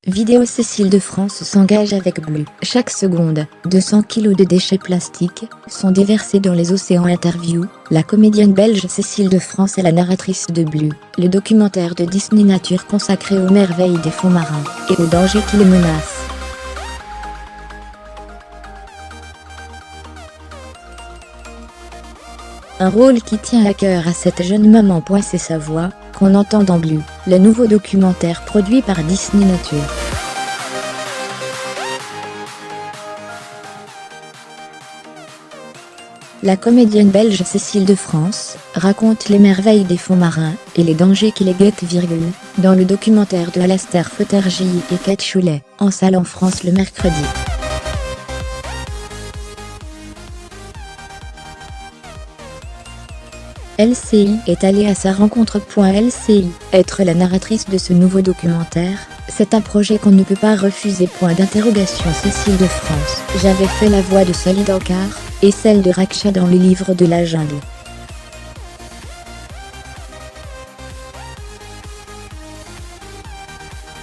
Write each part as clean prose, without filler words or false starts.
Vidéo Cécile de France s'engage avec Blue. Chaque seconde, 200 kg de déchets plastiques sont déversés dans les océans. Interview, la comédienne belge Cécile de France est la narratrice de Blue, le documentaire de Disney Nature consacré aux merveilles des fonds marins et aux dangers qui les menacent. Un rôle qui tient à cœur à cette jeune maman. C'est sa voix qu'on entend dans Blue, le nouveau documentaire produit par Disney Nature. La comédienne belge Cécile de France raconte les merveilles des fonds marins et les dangers qui les guettent. Dans le documentaire de Alastair Footergy et Kate Choulet, en salle en France le mercredi. LCI est allée à sa rencontre. LCI, être la narratrice de ce nouveau documentaire, c'est un projet qu'on ne peut pas refuser. Cécile de France. J'avais fait la voix de Sully Dankar et celle de Raksha dans le livre de la jungle.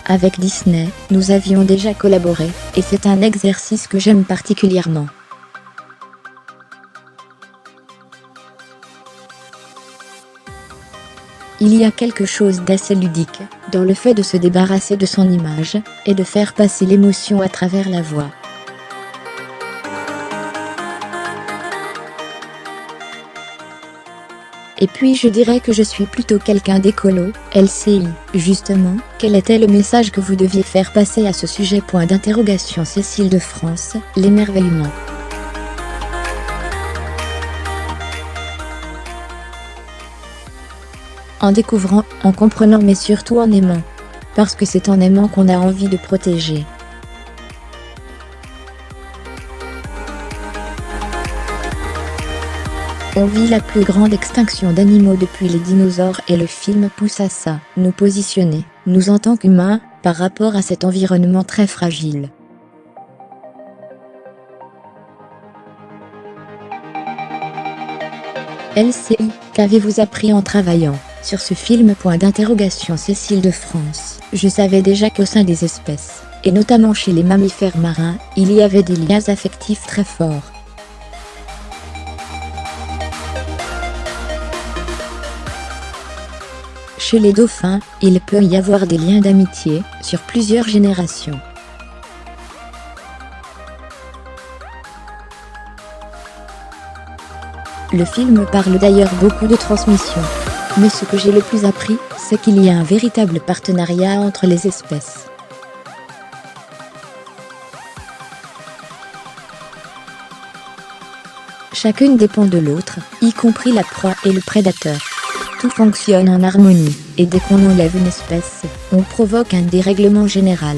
Avec Disney, nous avions déjà collaboré, et c'est un exercice que j'aime particulièrement. Il y a quelque chose d'assez ludique dans le fait de se débarrasser de son image et de faire passer l'émotion à travers la voix. Et puis je dirais que je suis plutôt quelqu'un d'écolo. LCI, justement, quel était le message que vous deviez faire passer à ce sujet? Cécile de France, l'émerveillement. En découvrant, en comprenant, mais surtout en aimant. Parce que c'est en aimant qu'on a envie de protéger. On vit la plus grande extinction d'animaux depuis les dinosaures et le film pousse à ça, nous positionner, nous en tant qu'humains, par rapport à cet environnement très fragile. LCI, qu'avez-vous appris en travaillant sur ce film? Cécile de France. Je savais déjà qu'au sein des espèces, et notamment chez les mammifères marins, il y avait des liens affectifs très forts. Chez les dauphins, il peut y avoir des liens d'amitié, sur plusieurs générations. Le film parle d'ailleurs beaucoup de transmission. Mais ce que j'ai le plus appris, c'est qu'il y a un véritable partenariat entre les espèces. Chacune dépend de l'autre, y compris la proie et le prédateur. Tout fonctionne en harmonie, et dès qu'on enlève une espèce, on provoque un dérèglement général.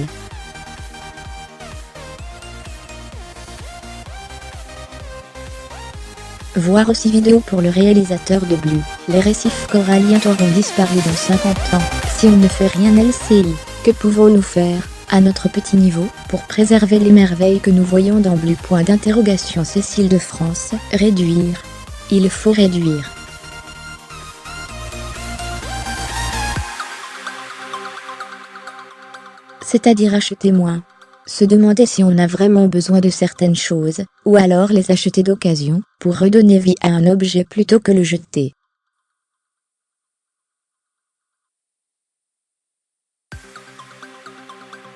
Voir aussi vidéo pour le réalisateur de Blue. Les récifs coralliens auront disparu dans 50 ans, si on ne fait rien. LCI, que pouvons-nous faire, à notre petit niveau, pour préserver les merveilles que nous voyons dans Blue? Cécile de France, réduire. Il faut réduire. C'est-à-dire acheter moins. Se demander si on a vraiment besoin de certaines choses, ou alors les acheter d'occasion, pour redonner vie à un objet plutôt que le jeter.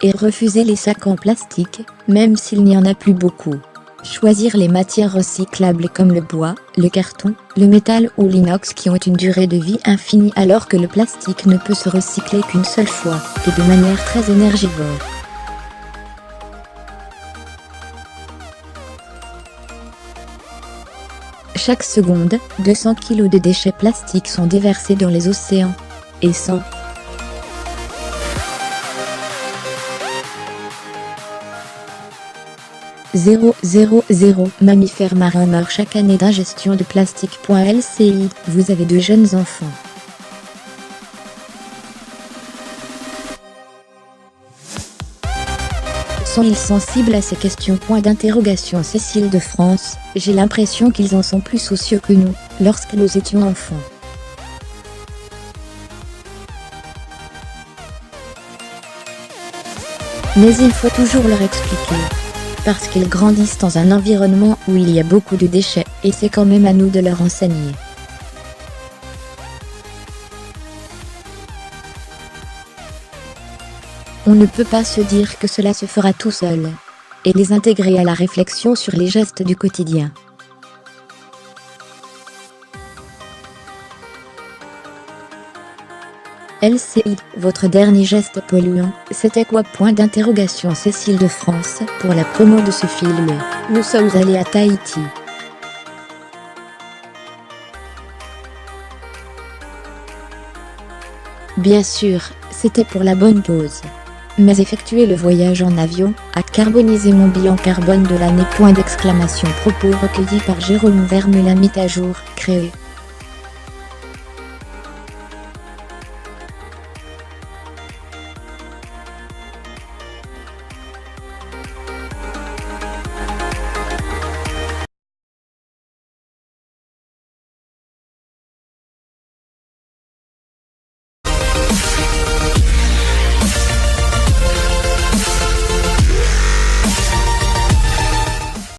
Et refuser les sacs en plastique, même s'il n'y en a plus beaucoup. Choisir les matières recyclables comme le bois, le carton, le métal ou l'inox qui ont une durée de vie infinie alors que le plastique ne peut se recycler qu'une seule fois, et de manière très énergivore. Chaque seconde, 200 kg de déchets plastiques sont déversés dans les océans. Et 0,000 mammifères marins meurent chaque année d'ingestion de plastique. LCI, vous avez de jeunes enfants. Sont-ils sensibles à ces questions? Cécile de France, j'ai l'impression qu'ils en sont plus soucieux que nous, lorsque nous étions enfants. Mais il faut toujours leur expliquer. Parce qu'ils grandissent dans un environnement où il y a beaucoup de déchets, et c'est quand même à nous de leur enseigner. On ne peut pas se dire que cela se fera tout seul. Et les intégrer à la réflexion sur les gestes du quotidien. LCI, votre dernier geste polluant, c'était quoi? Cécile de France, pour la promo de ce film, nous sommes allés à Tahiti. Bien sûr, c'était pour la bonne pause. Mais effectuer le voyage en avion a carbonisé mon bilan carbone de l'année. Propos recueillis par Jérôme Vermeulen, mis à jour, créé.